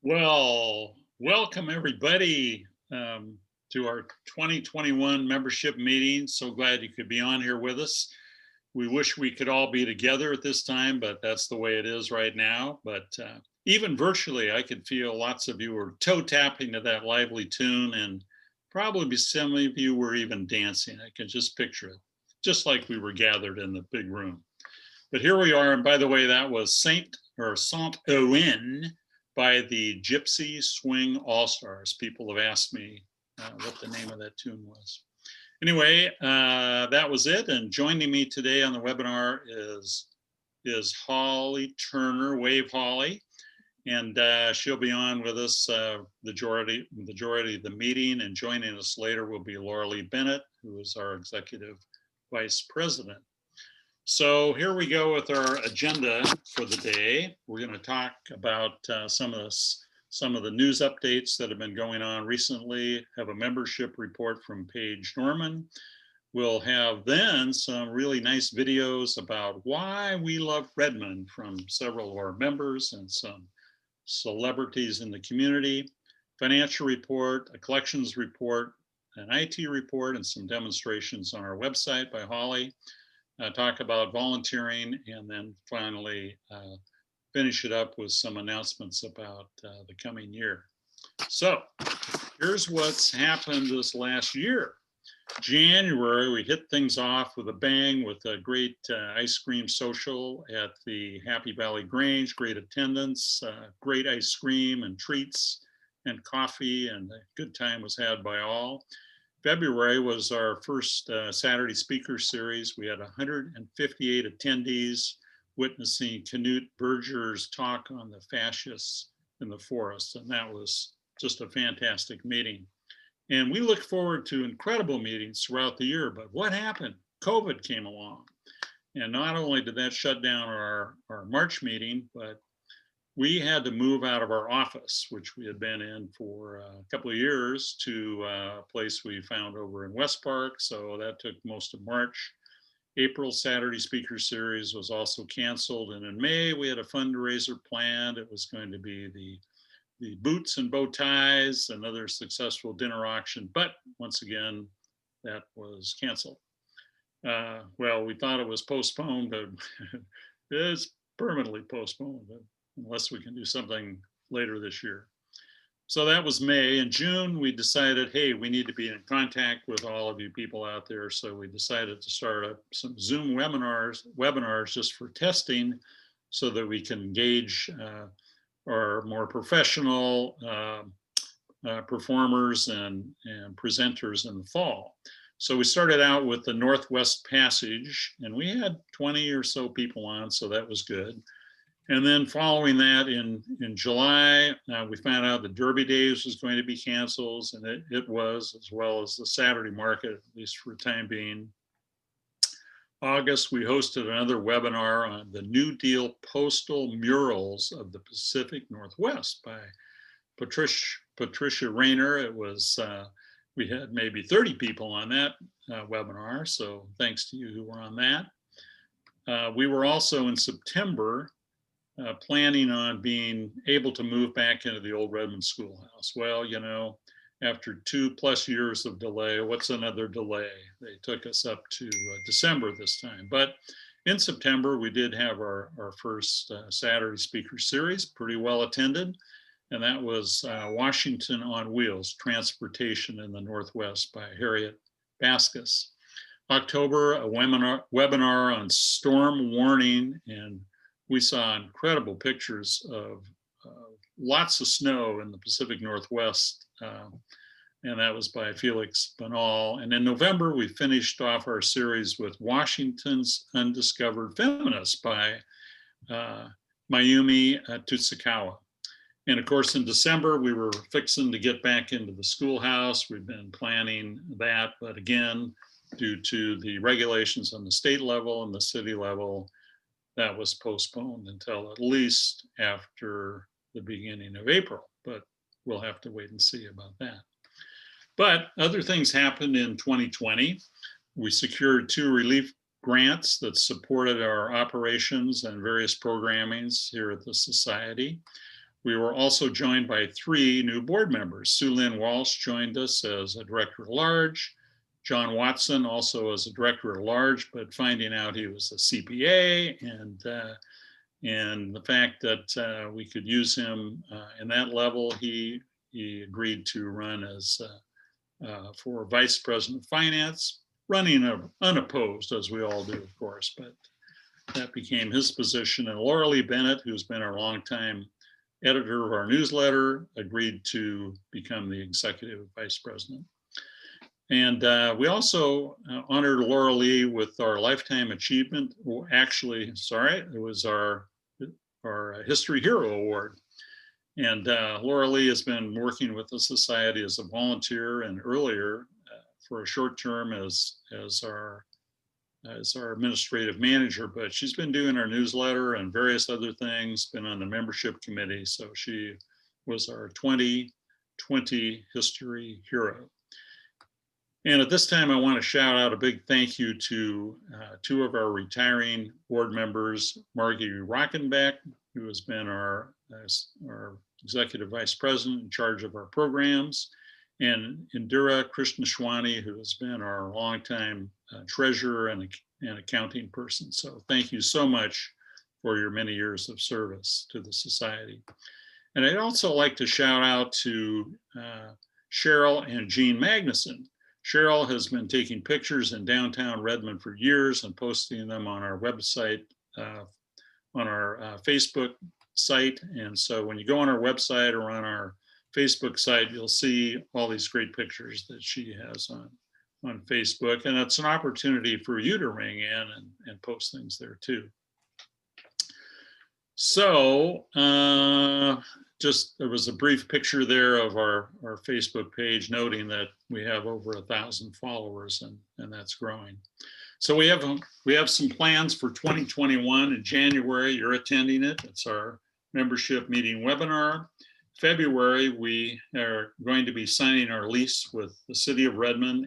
Well, welcome everybody to our 2021 membership meeting. So glad you could be on here with us. We wish we could all be together at this time, but that's the way it is right now. But even virtually, I could feel lots of you were toe tapping to that lively tune, and probably some of you were even dancing. I can just picture it, just like we were gathered in the big room. But here we are, and by the way, that was Saint Ouen by the Gypsy Swing All-Stars. People have asked me what the name of that tune was. Anyway, that was it. And joining me today on the webinar is Halee Turner, Wave Halee. And she'll be on with us the majority of the meeting. And joining us later will be Bennett, who is our Executive Vice President. So here we go with our agenda for the day. We're going to talk about some of the news updates that have been going on recently, have a membership report from Paige Norman. We'll have then some really nice videos about why we love Redmond from several of our members and some celebrities in the community, financial report, a collections report, an IT report, and some demonstrations on our website by Halee. Talk about volunteering, and then finally finish it up with some announcements about the coming year. So here's what's happened this last year. January, we hit things off with a bang with a great ice cream social at the Happy Valley Grange, great attendance, great ice cream and treats and coffee, and a good time was had by all. February was our first Saturday speaker series. We had 158 attendees witnessing Knut Berger's talk on the fascists in the forest, and that was just a fantastic meeting. And we look forward to incredible meetings throughout the year, but what happened? COVID came along. And not only did that shut down our March meeting, but we had to move out of our office, which we had been in for a couple of years, to a place we found over in West Park. So that took most of March. April Saturday speaker series was also canceled. And in May, we had a fundraiser planned. It was going to be the boots and bow ties, another successful dinner auction. But once again, that was canceled. Well, we thought it was postponed, but it's permanently postponed unless we can do something later this year. So that was May. In June, we decided, hey, we need to be in contact with all of you people out there. So we decided to start up some Zoom webinars just for testing so that we can engage our more professional performers and presenters in the fall. So we started out with the Northwest Passage, and we had 20 or so people on, so that was good. And then following that in July, we found out the Derby Days was going to be canceled, and it was, as well as the Saturday market, at least for the time being. August, we hosted another webinar on the New Deal postal murals of the Pacific Northwest by Patricia Rayner. It was, we had maybe 30 people on that webinar, so thanks to you who were on that. We were also in September planning on being able to move back into the old Redmond schoolhouse. Well, you know, after 2+ years of delay, what's another delay? They took us up to December this time. But in September, we did have our first Saturday speaker series, pretty well attended. And that was Washington on Wheels, Transportation in the Northwest by Harriet Baskus. October, a webinar on storm warning, and we saw incredible pictures of lots of snow in the Pacific Northwest, and that was by Felix Banal. And in November, we finished off our series with Washington's Undiscovered Feminists by Mayumi Tutsukawa. And of course, in December, we were fixing to get back into the schoolhouse. We've been planning that, but again, due to the regulations on the state level and the city level, that was postponed until at least after the beginning of April, but we'll have to wait and see about that. But other things happened in 2020. We secured 2 relief grants that supported our operations and various programmings here at the Society. We were also joined by 3 new board members. Sue Lynn Walsh joined us as a director at large. John Watson also as a director at large, but finding out he was a CPA and the fact that we could use him in that level, he agreed to run as for Vice President of Finance, running unopposed, as we all do, of course, but that became his position. And Laura Lee Bennett, who's been our longtime editor of our newsletter, agreed to become the Executive Vice President. And we also honored Laura Lee with our Lifetime Achievement. Well, actually, sorry, it was our History Hero Award. And Laura Lee has been working with the Society as a volunteer and earlier for a short term as our administrative manager, but she's been doing our newsletter and various other things, been on the membership committee. So she was our 2020 History Hero. And at this time, I want to shout out a big thank you to 2 of our retiring board members, Margie Rockenbeck, who has been our executive vice president in charge of our programs, and Indira Krishnaswamy, who has been our longtime treasurer and accounting person. So thank you so much for your many years of service to the Society. And I'd also like to shout out to Cheryl and Jean Magnuson. Cheryl has been taking pictures in downtown Redmond for years and posting them on our website, on our Facebook site. And so when you go on our website or on our Facebook site, you'll see all these great pictures that she has on Facebook. And it's an opportunity for you to ring in and post things there too. So just there was a brief picture there of our Facebook page, noting that we have over 1,000 followers, and that's growing. So we have some plans for 2021 in January. You're attending it. It's our membership meeting webinar. February, we are going to be signing our lease with the city of Redmond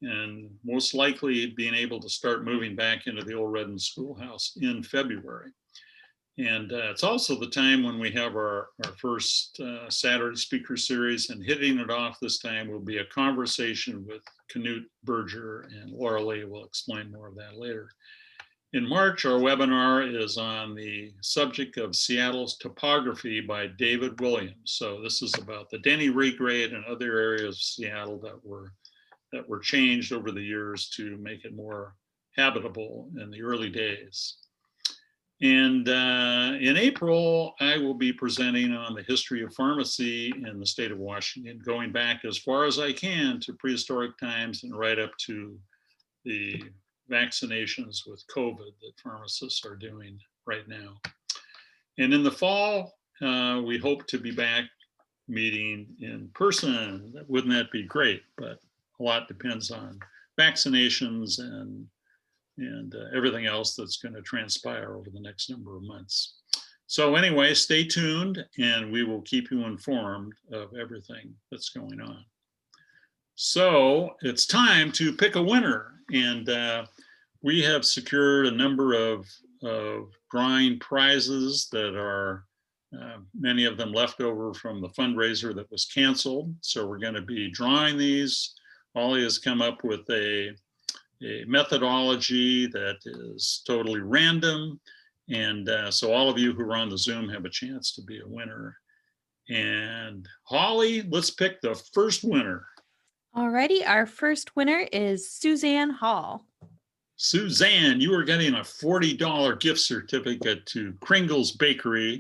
and most likely being able to start moving back into the old Redmond schoolhouse in February. And it's also the time when we have our first Saturday speaker series, and hitting it off this time will be a conversation with Knut Berger, and Laura Lee will explain more of that later. In March, our webinar is on the subject of Seattle's topography by David Williams. So this is about the Denny regrade and other areas of Seattle that were changed over the years to make it more habitable in the early days. And in April, I will be presenting on the history of pharmacy in the state of Washington, going back as far as I can to prehistoric times and right up to the vaccinations with COVID that pharmacists are doing right now. And in the fall, we hope to be back meeting in person. Wouldn't that be great? But a lot depends on vaccinations and everything else that's going to transpire over the next number of months. So anyway, stay tuned and we will keep you informed of everything that's going on. So it's time to pick a winner, and we have secured a number of drawing prizes that are many of them left over from the fundraiser that was canceled. So we're going to be drawing these. Ollie has come up with a methodology that is totally random. And so all of you who are on the Zoom have a chance to be a winner. And Halee, let's pick the first winner. Alrighty, our first winner is Suzanne Hall. Suzanne, you are getting a $40 gift certificate to Kringle's Bakery.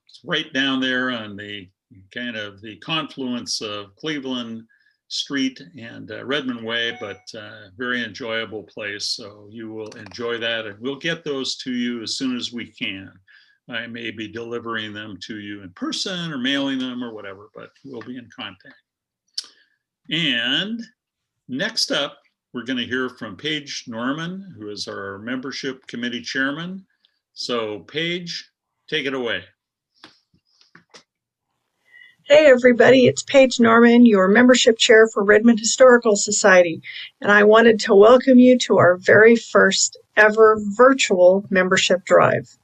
It's right down there on the kind of the confluence of Cleveland Street and Redmond Way, but very enjoyable place. So you will enjoy that, and we'll get those to you as soon as we can. I may be delivering them to you in person or mailing them or whatever, but we'll be in contact. And next up, we're going to hear from Paige Norman, who is our membership committee chairman. So Paige, take it away. Hey everybody, it's Paige Norman, your membership chair for Redmond Historical Society, and I wanted to welcome you to our very first ever virtual membership drive.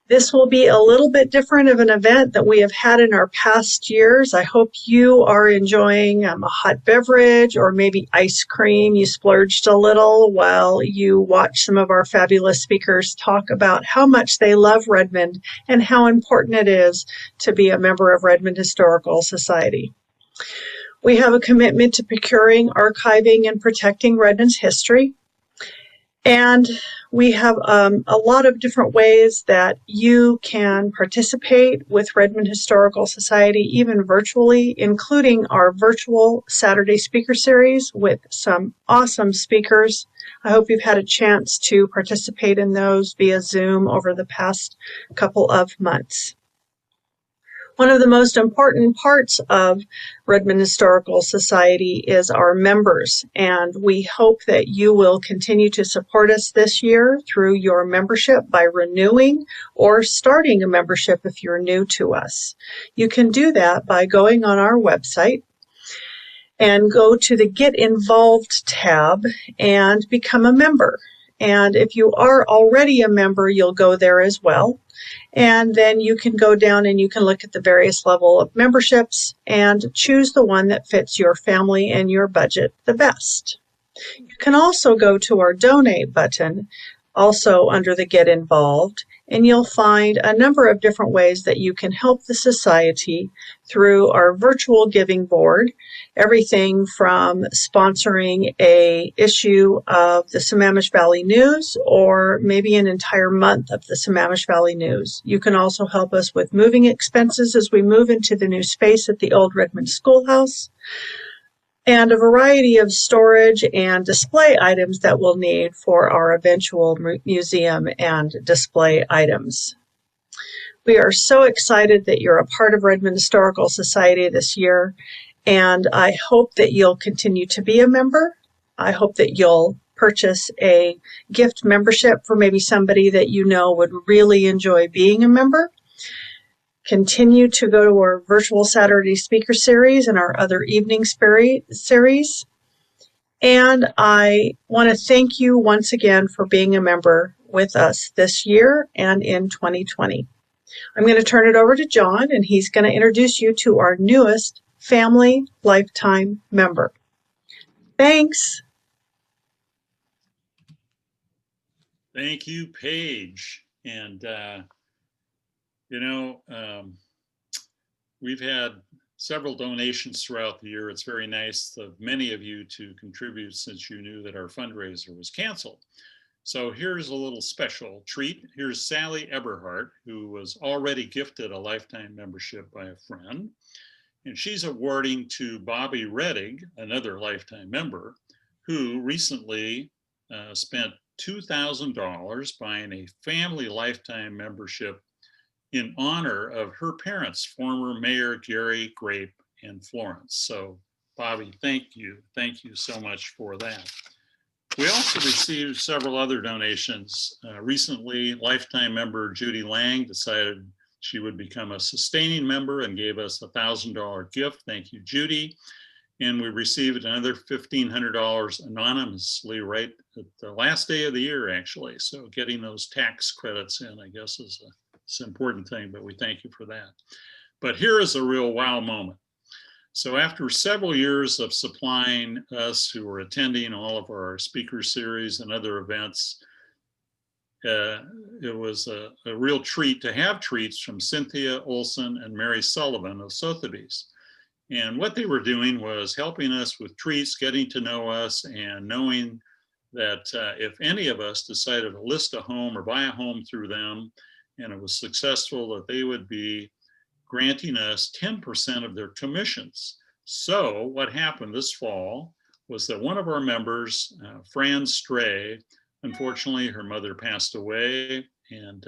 This will be a little bit different of an event than we have had in our past years. I hope you are enjoying a hot beverage or maybe ice cream. You splurged a little while you watch some of our fabulous speakers talk about how much they love Redmond and how important it is to be a member of Redmond Historical Society. We have a commitment to procuring, archiving, and protecting Redmond's history. And we have a lot of different ways that you can participate with Redmond Historical Society, even virtually, including our virtual Saturday speaker series with some awesome speakers. I hope you've had a chance to participate in those via Zoom over the past couple of months. One of the most important parts of Redmond Historical Society is our members, and we hope that you will continue to support us this year through your membership by renewing or starting a membership if you're new to us. You can do that by going on our website and go to the Get Involved tab and become a member. And if you are already a member, you'll go there as well. And then you can go down and you can look at the various level of memberships and choose the one that fits your family and your budget the best. You can also go to our donate button also under the Get Involved, and you'll find a number of different ways that you can help the society through our virtual giving board. Everything from sponsoring a issue of the Sammamish Valley News or maybe an entire month of the Sammamish Valley News. You can also help us with moving expenses as we move into the new space at the old Redmond Schoolhouse, and a variety of storage and display items that we'll need for our eventual museum and display items. We are so excited that you're a part of Redmond Historical Society this year, and I hope that you'll continue to be a member. I hope that you'll purchase a gift membership for maybe somebody that you know would really enjoy being a member. Continue to go to our virtual Saturday speaker series and our other evening series. And I want to thank you once again for being a member with us this year and in 2020. I'm going to turn it over to John, and he's going to introduce you to our newest Family Lifetime member. Thanks. Thank you, Paige. And we've had several donations throughout the year. It's very nice of many of you to contribute since you knew that our fundraiser was canceled. So here's a little special treat. Here's Sally Eberhardt, who was already gifted a lifetime membership by a friend. And she's awarding to Bobby Reddig, another lifetime member, who recently spent $2,000 buying a family lifetime membership in honor of her parents, former Mayor Gary Grape and Florence. So Bobby, thank you. Thank you so much for that. We also received several other donations. Recently, lifetime member Judy Lang decided she would become a sustaining member and gave us a $1,000 gift. Thank you, Judy. And we received another $1,500 anonymously right at the last day of the year, actually. So getting those tax credits in, I guess, is an important thing, but we thank you for that. But here is a real wow moment. So after several years of supplying us who were attending all of our speaker series and other events, it was a real treat to have treats from Cynthia Olson and Mary Sullivan of Sotheby's. And what they were doing was helping us with treats, getting to know us, and knowing that if any of us decided to list a home or buy a home through them, and it was successful, that they would be granting us 10% of their commissions. So what happened this fall was that one of our members, Fran Stray, unfortunately her mother passed away, and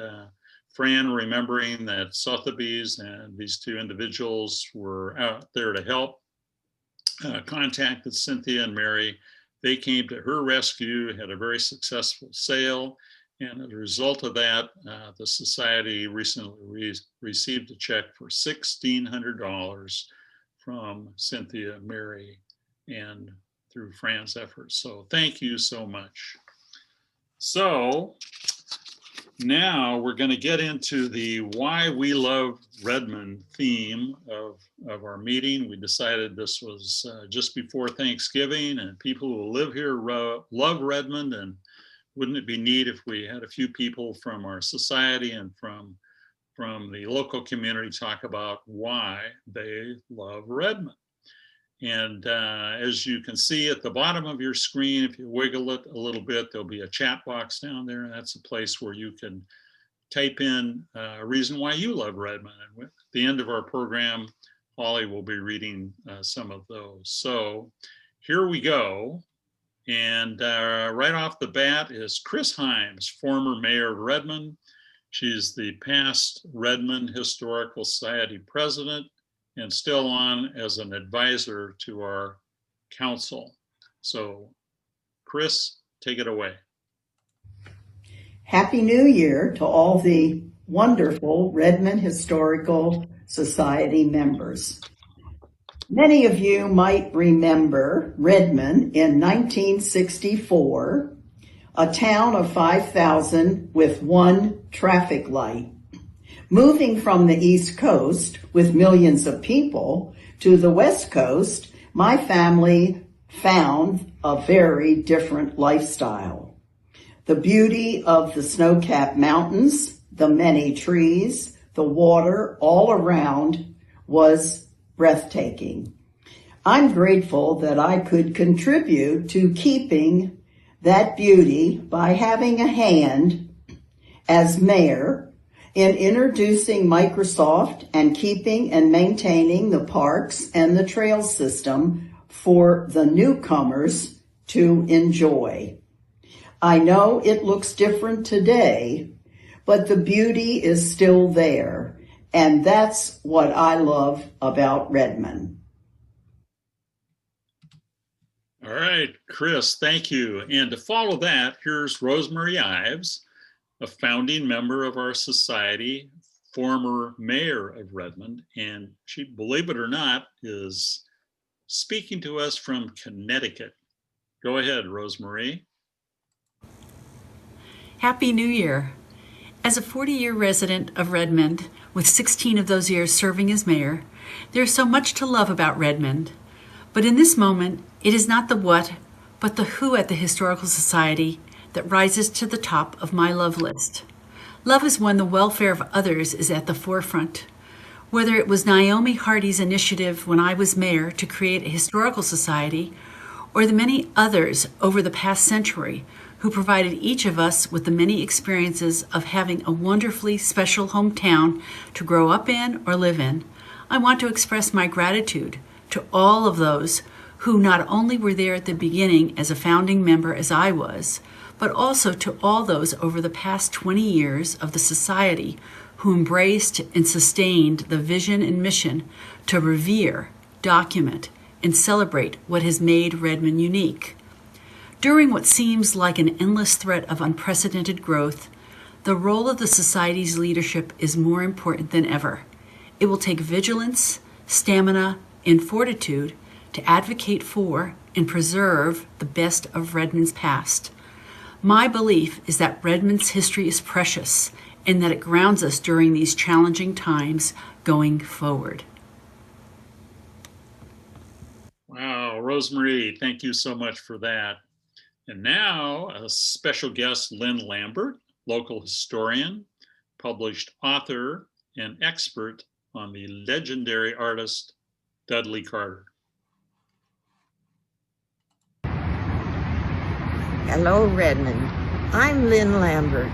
Fran, remembering that Sotheby's and these two individuals were out there to help, contacted Cynthia and Mary. They came to her rescue, had a very successful sale, and as a result of that, the society recently received a check for $1,600 from Cynthia, Mary, and through Fran's efforts. So thank you so much. So now we're going to get into the Why We Love Redmond theme of our meeting. We decided this was just before Thanksgiving, and people who live here love Redmond, and wouldn't it be neat if we had a few people from our society and from the local community talk about why they love Redmond. And as you can see at the bottom of your screen, if you wiggle it a little bit, there'll be a chat box down there. And that's a place where you can type in a reason why you love Redmond. And at the end of our program, Halee will be reading some of those. So here we go. And right off the bat is Chris Himes, former mayor of Redmond. She's the past Redmond Historical Society president and still on as an advisor to our council. So Chris, take it away. Happy New Year to all the wonderful Redmond Historical Society members. Many of you might remember Redmond in 1964, a town of 5,000 with one traffic light. Moving from the East Coast with millions of people to the West Coast, my family found a very different lifestyle. The beauty of the snow-capped mountains, the many trees, the water all around was breathtaking. I'm grateful that I could contribute to keeping that beauty by having a hand as mayor in introducing Microsoft and keeping and maintaining the parks and the trail system for the newcomers to enjoy. I know it looks different today, but the beauty is still there, and that's what I love about Redmond. All right, Chris, thank you. And to follow that, here's Rosemary Ives, a founding member of our society, former mayor of Redmond, and she, believe it or not, is speaking to us from Connecticut. Go ahead, Rosemary. Happy New Year. As a 40-year resident of Redmond, with 16 of those years serving as mayor, there's so much to love about Redmond. But in this moment, it is not the what, but the who at the Historical Society that rises to the top of my love list. Love is when the welfare of others is at the forefront. Whether it was Naomi Hardy's initiative when I was mayor to create a historical society, or the many others over the past century who provided each of us with the many experiences of having a wonderfully special hometown to grow up in or live in, I want to express my gratitude to all of those who not only were there at the beginning as a founding member as I was, but also to all those over the past 20 years of the society who embraced and sustained the vision and mission to revere, document, and celebrate what has made Redmond unique. During what seems like an endless threat of unprecedented growth, the role of the Society's leadership is more important than ever. It will take vigilance, stamina, and fortitude to advocate for and preserve the best of Redmond's past. My belief is that Redmond's history is precious and that it grounds us during these challenging times going forward. Wow, Rosemary, thank you so much for that. And now a special guest, Lynn Lambert, local historian, published author, and expert on the legendary artist Dudley Carter. Hello, Redmond. I'm Lynn Lambert,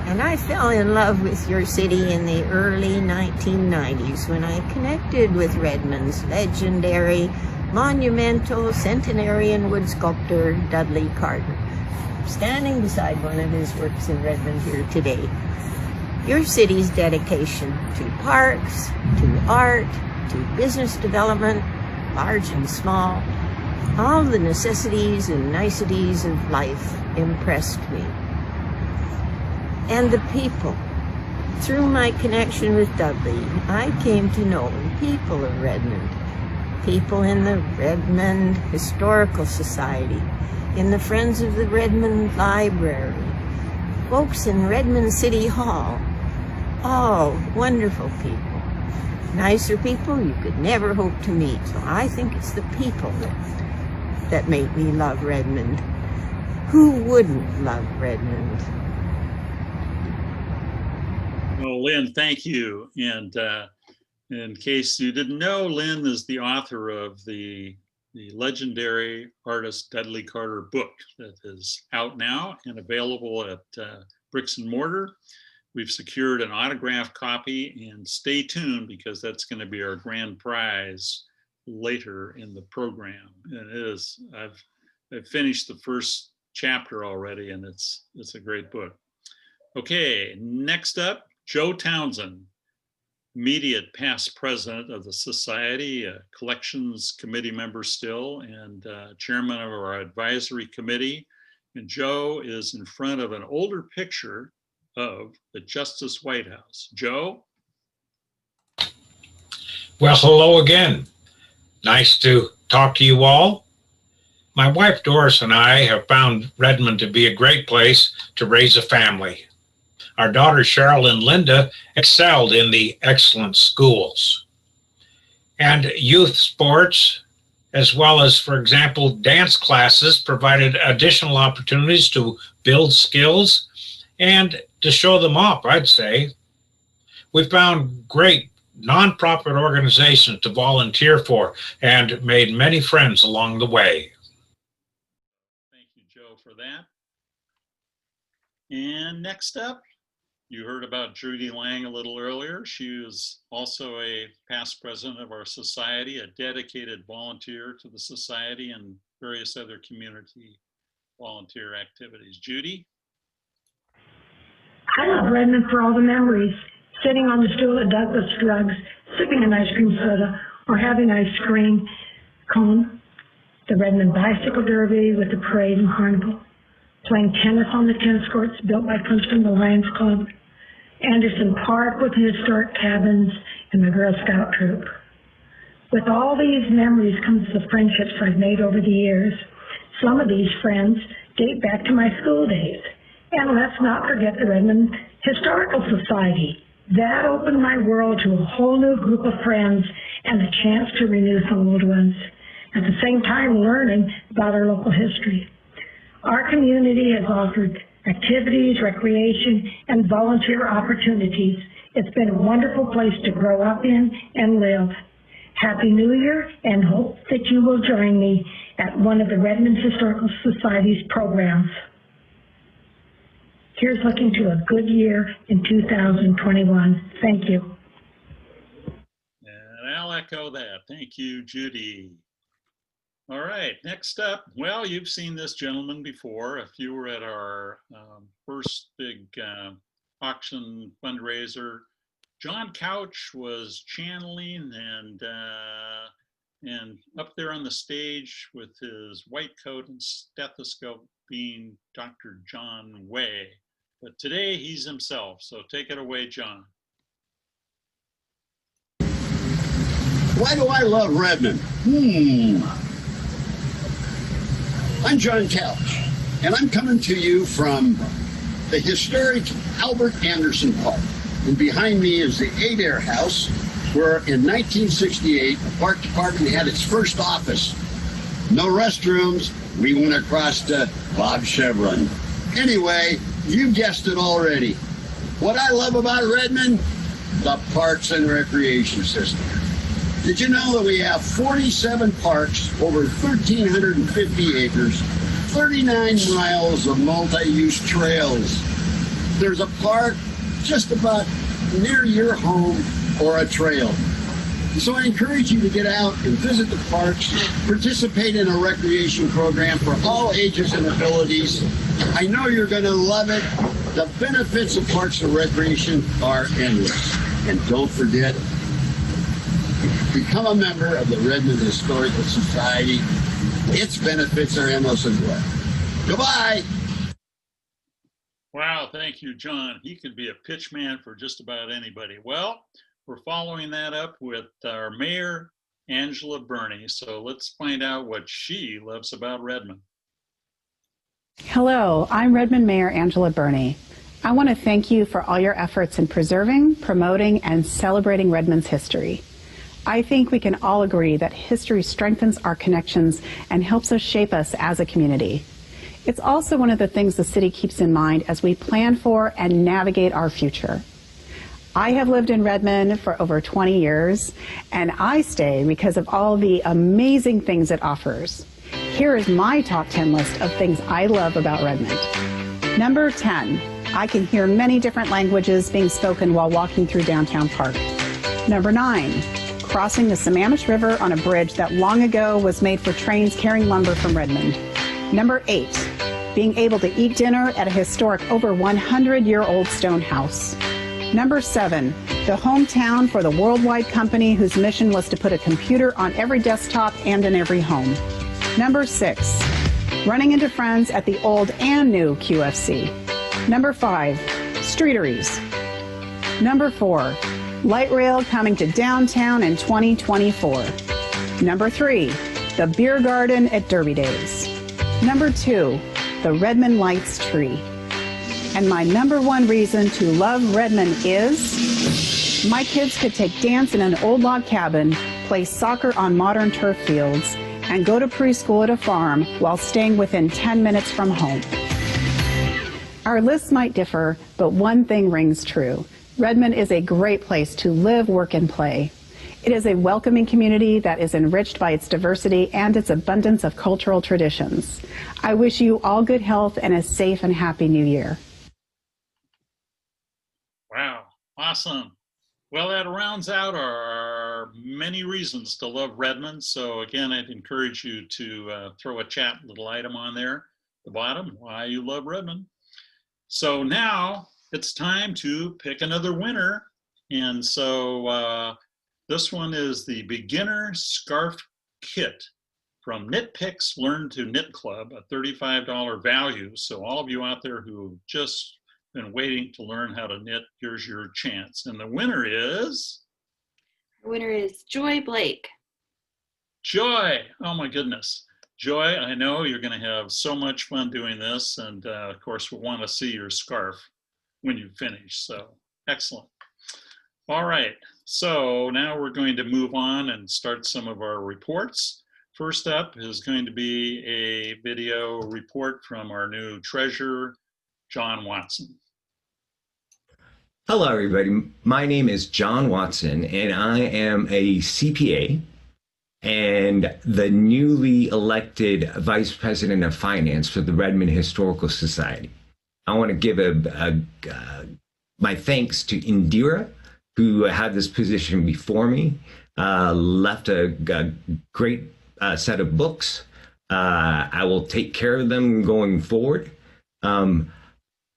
and I fell in love with your city in the early 1990s when I connected with Redmond's legendary, monumental, centenarian wood sculptor, Dudley Carter. I'm standing beside one of his works in Redmond here today. Your city's dedication to parks, to art, to business development, large and small, all the necessities and niceties of life impressed me. And the people. Through my connection with Dudley, I came to know the people of Redmond. People in the Redmond Historical Society, in the Friends of the Redmond Library, folks in Redmond City Hall, all wonderful people. Nicer people you could never hope to meet. So I think it's the people that make me love Redmond. Who wouldn't love Redmond? Well, Lynn, thank you. And in case you didn't know, Lynn is the author of the legendary artist Dudley Carter book that is out now and available at Bricks and Mortar. We've secured an autographed copy, and stay tuned because that's going to be our grand prize later in the program. And it is, I've finished the first chapter already, and it's a great book. Okay, next up, Joe Townsend, immediate past president of the Society, a collections committee member still, and chairman of our advisory committee. And Joe is in front of an older picture of the Justice White House. Joe? Well, hello again. Nice to talk to you all. My wife Doris and I have found Redmond to be a great place to raise a family. Our daughters Cheryl and Linda excelled in the excellent schools. And youth sports, as well as, for example, dance classes, provided additional opportunities to build skills, and to show them off, I'd say. We found great nonprofit organizations to volunteer for and made many friends along the way. Thank you, Joe, for that. And next up, you heard about Judy Lang a little earlier. She was also a past president of our society, a dedicated volunteer to the society and various other community volunteer activities. Judy? I love Redmond for all the memories. Sitting on the stool at Douglas Drugs, sipping an ice cream soda, or having ice cream cone. The Redmond Bicycle Derby with the parade and carnival. Playing tennis on the tennis courts built by Princeton the Lions Club. Anderson Park with the historic cabins and the Girl Scout troop. With all these memories comes the friendships I've made over the years. Some of these friends date back to my school days. And let's not forget the Redmond Historical Society. That opened my world to a whole new group of friends and the chance to renew some old ones. At the same time, learning about our local history. Our community has offered activities, recreation, and volunteer opportunities. It's been a wonderful place to grow up in and live. Happy New Year, and hope that you will join me at one of the Redmond Historical Society's programs. Here's looking to a good year in 2021. Thank you. And I'll echo that. Thank you, Judy. All right, next up, well, you've seen this gentleman before. If you were at our first big auction fundraiser, John Couch was channeling and up there on the stage with his white coat and stethoscope being Dr. John Way. But today he's himself, so take it away, John. Why do I love Redmond? I'm John Couch, and I'm coming to you from the historic Albert Anderson Park. And behind me is the Adair House, where in 1968, the Park Department had its first office. No restrooms. We went across to Bob Chevron. Anyway, you guessed it already. What I love about Redmond? The parks and recreation system. Did you know that we have 47 parks, over 1,350 acres, 39 miles of multi-use trails? There's a park just about near your home or a trail. So I encourage you to get out and visit the parks, participate in a recreation program for all ages and abilities. I know you're going to love it. The benefits of parks and recreation are endless. And don't forget, become a member of the Redmond Historical Society. Its benefits are endless as well. Goodbye. Wow, thank you, John. He could be a pitch man for just about anybody. Well, we're following that up with our mayor, Angela Burney. So let's find out what she loves about Redmond. Hello, I'm Redmond Mayor Angela Burney. I want to thank you for all your efforts in preserving, promoting, and celebrating Redmond's history. I think we can all agree that history strengthens our connections and helps us shape us as a community. It's also one of the things the city keeps in mind as we plan for and navigate our future. I have lived in Redmond for over 20 years, and I stay because of all the amazing things it offers. Here is my top 10 list of things I love about Redmond. Number 10, I can hear many different languages being spoken while walking through downtown Park. Number 9, crossing the Sammamish River on a bridge that long ago was made for trains carrying lumber from Redmond. Number 8, being able to eat dinner at a historic over 100-year-old stone house. Number 7, the hometown for the worldwide company whose mission was to put a computer on every desktop and in every home. Number 6, running into friends at the old and new QFC. Number 5, streeteries. Number 4, light rail coming to downtown in 2024. Number 3, the beer garden at Derby Days. Number 2, the Redmond Lights tree. And my number 1 reason to love Redmond is my kids could take dance in an old log cabin, play soccer on modern turf fields, and go to preschool at a farm while staying within 10 minutes from home. Our lists might differ, but one thing rings true. Redmond is a great place to live, work, and play. It is a welcoming community that is enriched by its diversity and its abundance of cultural traditions. I wish you all good health and a safe and happy new year. Wow, awesome. Well, that rounds out our many reasons to love Redmond. So again, I'd encourage you to throw a chat little item on there at the bottom, why you love Redmond. So now it's time to pick another winner. And so this one is the Beginner Scarf Kit from Knit Picks Learn to Knit Club, a $35 value. So all of you out there who just been waiting to learn how to knit, here's your chance. And the winner is? The winner is Joy Blake. Joy. Oh my goodness. Joy, I know you're going to have so much fun doing this. And of course, we'll want to see your scarf when you finish. So excellent. All right. So now we're going to move on and start some of our reports. First up is going to be a video report from our new treasurer, John Watson. Hello, everybody. My name is John Watson, and I am a CPA and the newly elected Vice President of Finance for the Redmond Historical Society. I want to give my thanks to Indira, who had this position before me, left a great set of books. I will take care of them going forward. I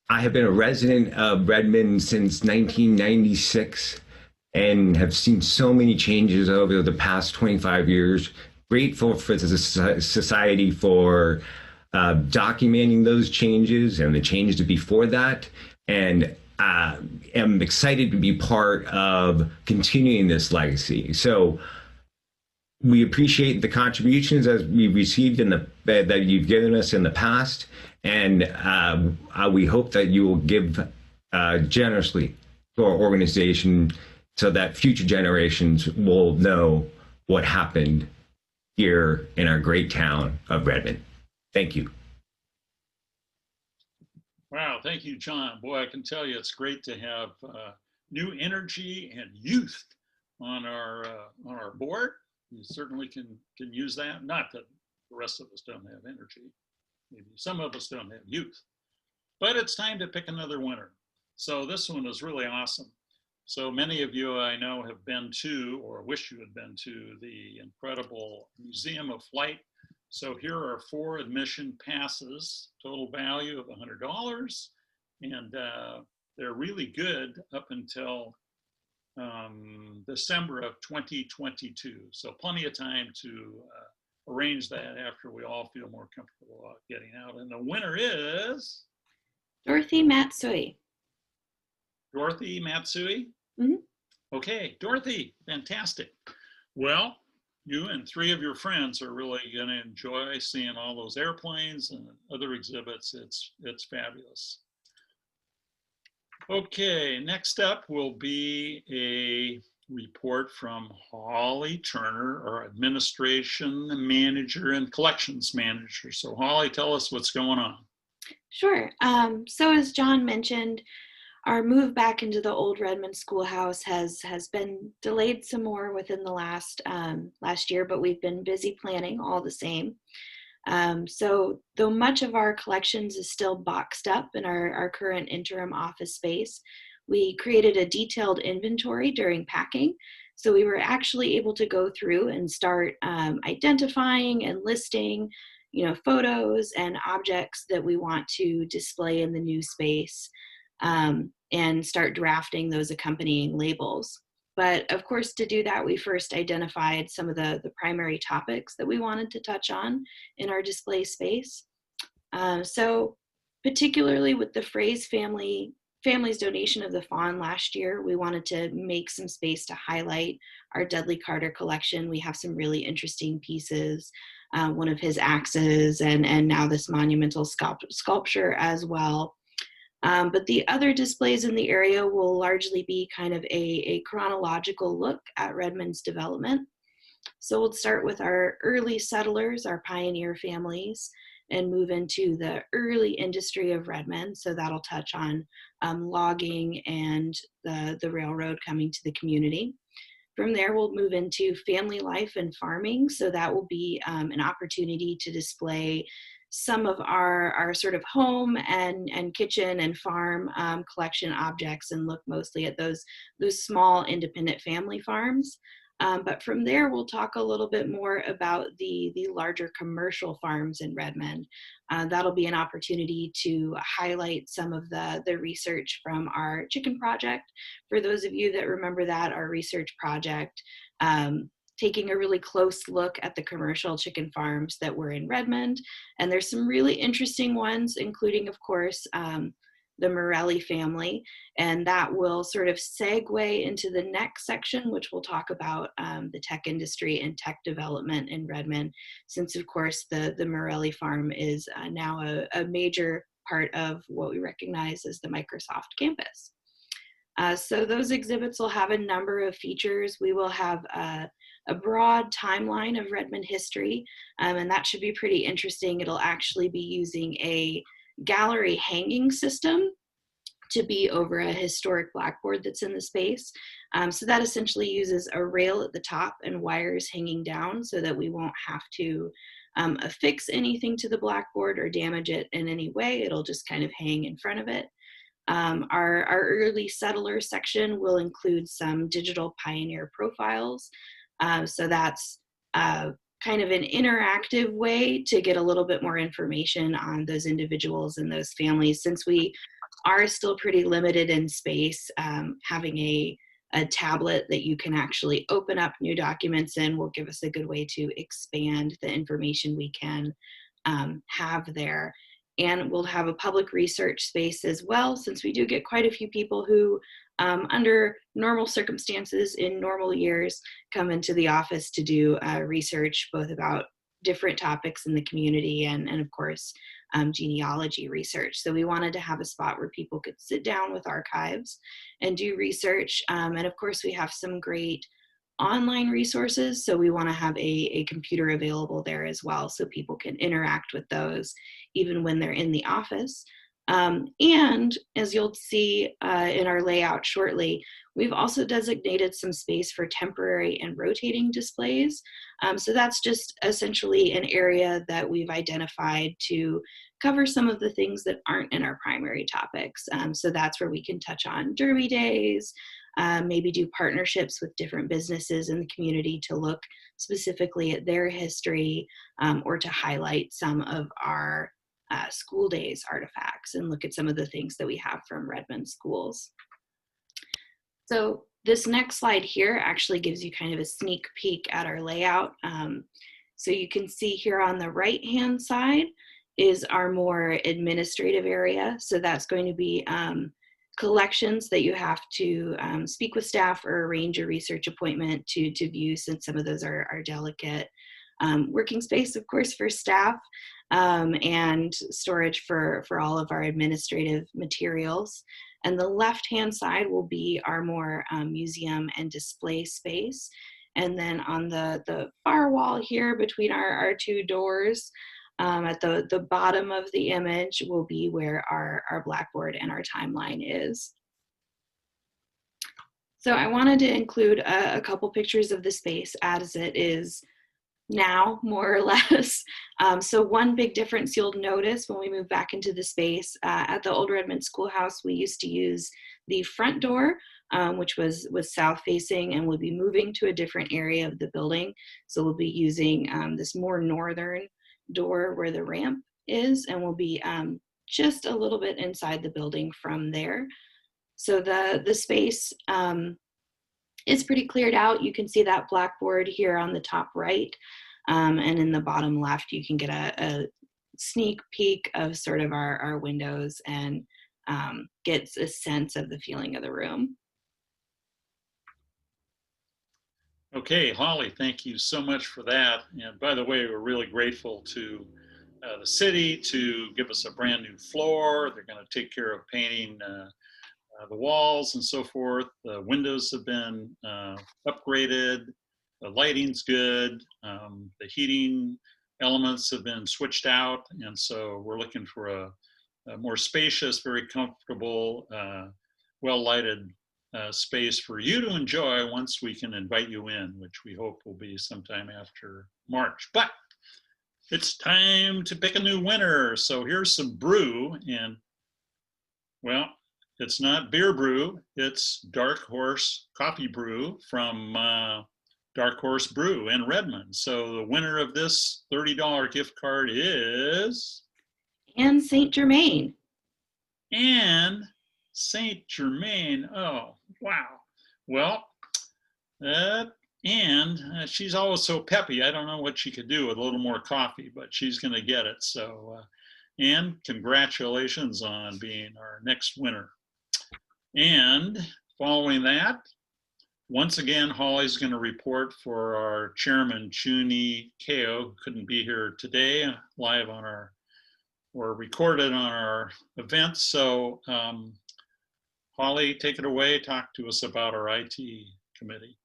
have been a resident of Redmond since 1996 and have seen so many changes over the past 25 years. Grateful for the society for documenting those changes and the changes before that. And am excited to be part of continuing this legacy. So we appreciate the contributions as we've received that you've given us in the past. And we hope that you will give generously to our organization so that future generations will know what happened here in our great town of Redmond. Thank you. Wow, thank you, John. Boy, I can tell you it's great to have new energy and youth on our board. You certainly can use that. Not that the rest of us don't have energy. Maybe some of us don't have youth. But it's time to pick another winner. So this one is really awesome. So many of you I know have been to, or wish you had been to, the incredible Museum of Flight. So here are 4 admission passes, total value of $100. And they're really good up until December of 2022. So plenty of time to arrange that after we all feel more comfortable getting out. And the winner is? Dorothy Matsui. Dorothy Matsui? Mm-hmm. Okay, Dorothy, fantastic. Well, you and 3 of your friends are really going to enjoy seeing all those airplanes and other exhibits. It's fabulous. Okay, next up will be a report from Halee Turner, our administration manager and collections manager. So Halee, tell us what's going on. Sure. So as John mentioned, our move back into the old Redmond schoolhouse has been delayed some more within the last year, but we've been busy planning all the same. So though much of our collections is still boxed up in our current interim office space, we created a detailed inventory during packing. So we were actually able to go through and start identifying and listing, photos and objects that we want to display in the new space, and start drafting those accompanying labels. But of course, to do that, we first identified some of the primary topics that we wanted to touch on in our display space. So particularly with the Phrase family's donation of the fawn last year, we wanted to make some space to highlight our Dudley Carter collection. We have some really interesting pieces, one of his axes and now this monumental sculpture as well. But the other displays in the area will largely be kind of a chronological look at Redmond's development. So we'll start with our early settlers, our pioneer families, and move into the early industry of Redmond. So that'll touch on logging and the railroad coming to the community. From there, we'll move into family life and farming. So that will be an opportunity to display some of our sort of home and kitchen and farm collection objects, and look mostly at those small independent family farms. But from there, we'll talk a little bit more about the larger commercial farms in Redmond. That'll be an opportunity to highlight some of the research from our chicken project. For those of you that remember that, our research project, taking a really close look at the commercial chicken farms that were in Redmond. And there's some really interesting ones, including, of course, the Morelli family, and that will sort of segue into the next section, which will talk about the tech industry and tech development in Redmond, since of course the Morelli farm is now a major part of what we recognize as the Microsoft campus. So those exhibits will have a number of features. We will have a broad timeline of Redmond history, and that should be pretty interesting. It'll actually be using a gallery hanging system to be over a historic blackboard that's in the space. So that essentially uses a rail at the top and wires hanging down so that we won't have to affix anything to the blackboard or damage it in any way. It'll just kind of hang in front of it. Our early settler section will include some digital pioneer profiles. So that's kind of an interactive way to get a little bit more information on those individuals and those families. Since we are still pretty limited in space, having a tablet that you can actually open up new documents in will give us a good way to expand the information we can have there. And we'll have a public research space as well, since we do get quite a few people who, under normal circumstances in normal years, come into the office to do research, both about different topics in the community and of course, genealogy research. So we wanted to have a spot where people could sit down with archives and do research. And of course, we have some great online resources. So we want to have a computer available there as well, so people can interact with those even when they're in the office. And as you'll see in our layout shortly, we've also designated some space for temporary and rotating displays. So that's just essentially an area that we've identified to cover some of the things that aren't in our primary topics. So that's where we can touch on Derby days, maybe do partnerships with different businesses in the community to look specifically at their history, or to highlight some of our school days artifacts and look at some of the things that we have from Redmond schools. So this next slide here actually gives you kind of a sneak peek at our layout. So you can see here on the right-hand side is our more administrative area. So that's going to be collections that you have to speak with staff or arrange a research appointment to view, since some of those are delicate. Working space, of course, for staff, and storage for all of our administrative materials. And the left-hand side will be our more museum and display space. And then on the far wall here between our two doors, at the bottom of the image will be where our blackboard and our timeline is. So I wanted to include a couple pictures of the space as it is now, more or less. So one big difference you'll notice when we move back into the space, at the old Redmond Schoolhouse, we used to use the front door, which was south facing, and we'll be moving to a different area of the building. So we'll be using this more northern door where the ramp is, and we'll be just a little bit inside the building from there. So the space is pretty cleared out. You can see that blackboard here on the top right, and in the bottom left you can get a sneak peek of sort of our windows and get a sense of the feeling of the room. Okay, Halee, thank you so much for that. And by the way, we're really grateful to the city to give us a brand new floor. They're going to take care of painting the walls and so forth. The windows have been upgraded. The lighting's good. The heating elements have been switched out, and so we're looking for a more spacious, very comfortable, well-lighted space for you to enjoy once we can invite you in, which we hope will be sometime after March. But it's time to pick a new winner. So here's some brew, and well, it's not beer brew, it's Dark Horse Coffee Brew from Dark Horse Brew in Redmond. So the winner of this $30 gift card is Anne St. Germain. Anne St. Germain. Oh, wow. Well, and she's always so peppy. I don't know what she could do with a little more coffee, but she's going to get it. So, Anne, congratulations on being our next winner. And following that, once again, Halee's going to report for our chairman, Chuni Keo, who couldn't be here today, live on our, or recorded on our event. So, Halee, take it away. Talk to us about our IT committee.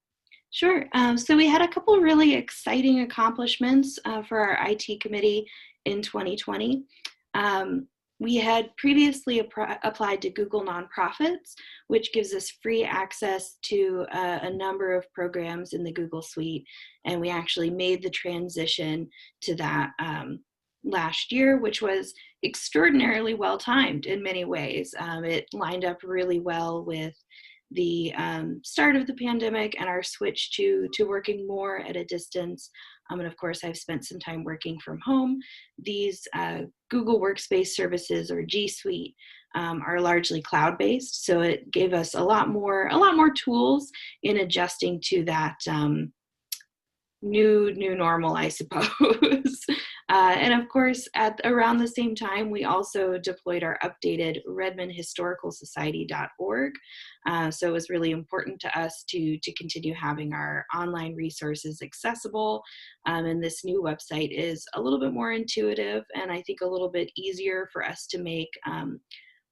Sure. So we had a couple really exciting accomplishments for our IT committee in 2020. We had previously applied to Google Nonprofits, which gives us free access to a number of programs in the Google Suite. And we actually made the transition to that last year, which was extraordinarily well timed in many ways. It lined up really well with the start of the pandemic and our switch to working more at a distance. And of course, I've spent some time working from home. These Google Workspace services, or G Suite, are largely cloud-based, so it gave us a lot more tools in adjusting to that new normal, I suppose. And of course, at around the same time, we also deployed our updated redmondhistoricalsociety.org. So it was really important to us to continue having our online resources accessible. And this new website is a little bit more intuitive, and I think a little bit easier for us to make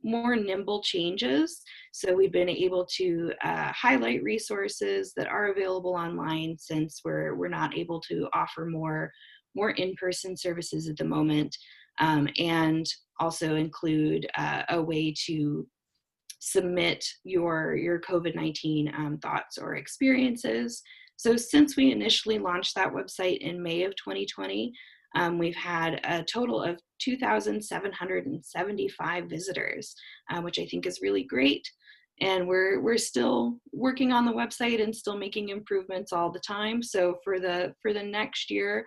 more nimble changes. So we've been able to highlight resources that are available online, since we're not able to offer more in-person services at the moment, and also include a way to submit your COVID-19 thoughts or experiences. So since we initially launched that website in May of 2020, we've had a total of 2,775 visitors, which I think is really great. And we're still working on the website and still making improvements all the time. So for the next year,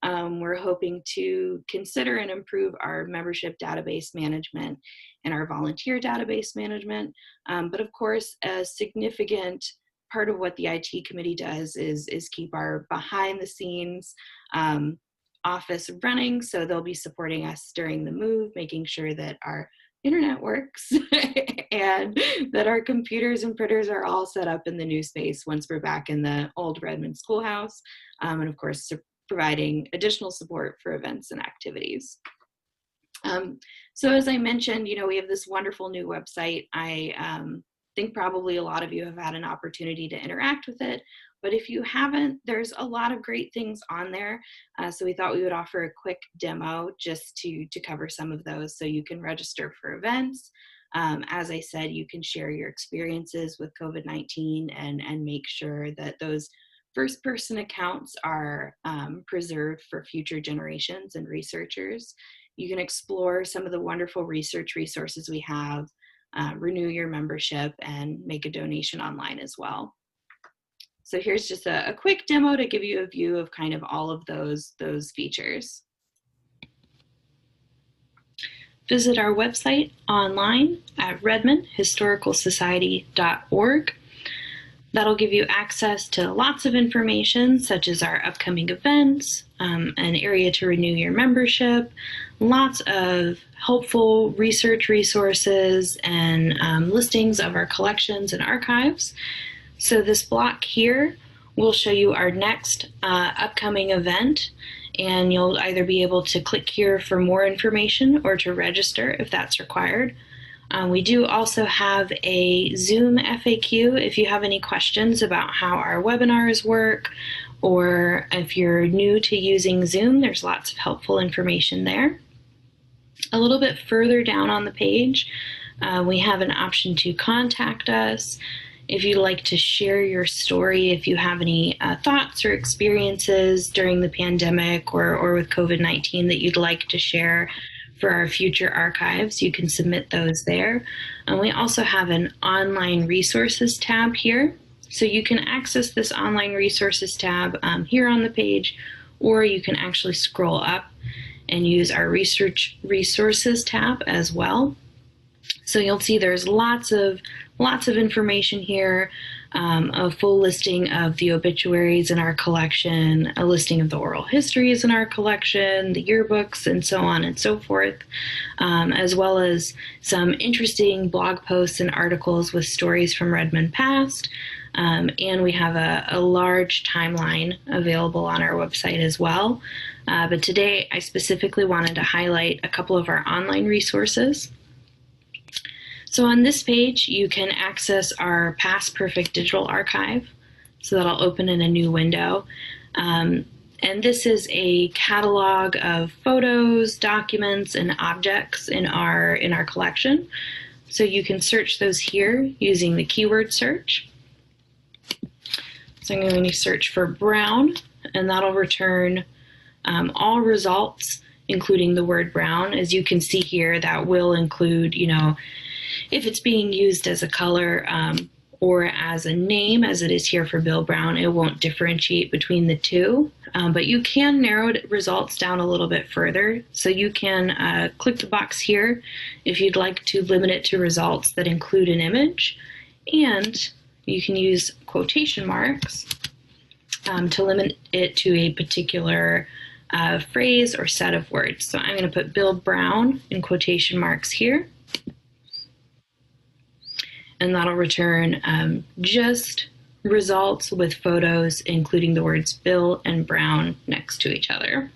we're hoping to consider and improve our membership database management and our volunteer database management. But of course, a significant part of what the IT committee does is keep our behind the scenes office running. So they'll be supporting us during the move, making sure that our internet works and that our computers and printers are all set up in the new space once we're back in the old Redmond schoolhouse. And of course, providing additional support for events and activities. So as I mentioned, we have this wonderful new website. I think probably a lot of you have had an opportunity to interact with it, but if you haven't, there's a lot of great things on there. So we thought we would offer a quick demo just to cover some of those, so you can register for events. As I said, you can share your experiences with COVID-19 and make sure that those first-person accounts are preserved for future generations and researchers. You can explore some of the wonderful research resources we have, renew your membership, and make a donation online as well. So here's just a quick demo to give you a view of kind of all of those features. Visit our website online at redmondhistoricalsociety.org. That'll give you access to lots of information, such as our upcoming events, an area to renew your membership, lots of helpful research resources, and listings of our collections and archives. So this block here will show you our next upcoming event, and you'll either be able to click here for more information or to register if that's required. We do also have a Zoom FAQ if you have any questions about how our webinars work, or if you're new to using Zoom, there's lots of helpful information there. A little bit further down on the page, we have an option to contact us. If you'd like to share your story, if you have any thoughts or experiences during the pandemic or with COVID-19 that you'd like to share for our future archives, you can submit those there. And we also have an online resources tab here. So you can access this online resources tab here on the page, or you can actually scroll up and use our research resources tab as well. So you'll see there's lots of information here, a full listing of the obituaries in our collection, a listing of the oral histories in our collection, the yearbooks, and so on and so forth, as well as some interesting blog posts and articles with stories from Redmond past. And we have a large timeline available on our website as well. But today I specifically wanted to highlight a couple of our online resources. So on this page, you can access our Past Perfect Digital Archive. So that'll open in a new window. And this is a catalog of photos, documents, and objects in our collection. So you can search those here using the keyword search. So I'm going to search for Brown, and that'll return all results, including the word Brown. As you can see here, that will include, if it's being used as a color or as a name, as it is here for Bill Brown, it won't differentiate between the two. But you can narrow results down a little bit further. So you can click the box here if you'd like to limit it to results that include an image. And you can use quotation marks to limit it to a particular phrase or set of words. So I'm going to put Bill Brown in quotation marks here. And that'll return just results with photos, including the words Bill and Brown next to each other.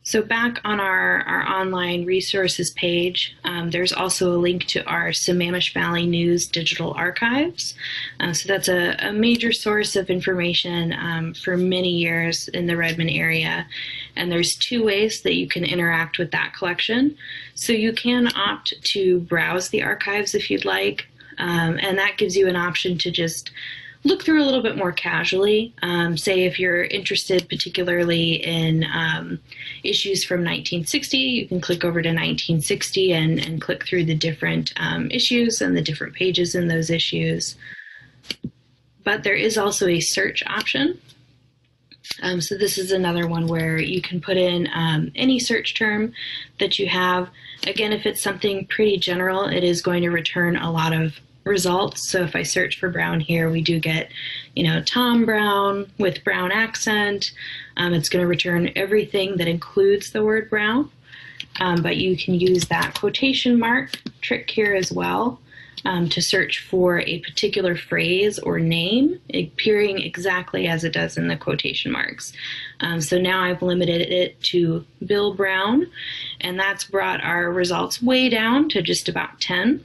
So back on our online resources page, there's also a link to our Sammamish Valley News digital archives. So that's a major source of information for many years in the Redmond area. And there's two ways that you can interact with that collection. So you can opt to browse the archives if you'd like, and that gives you an option to just look through a little bit more casually. Say if you're interested particularly in issues from 1960, you can click over to 1960 and click through the different issues and the different pages in those issues. But there is also a search option. So this is another one where you can put in any search term that you have. Again, if it's something pretty general, it is going to return a lot of results. So if I search for Brown here, we do get, Tom Brown with Brown accent. It's going to return everything that includes the word Brown. But you can use that quotation mark trick here as well to search for a particular phrase or name appearing exactly as it does in the quotation marks. So now I've limited it to Bill Brown, and that's brought our results way down to just about 10.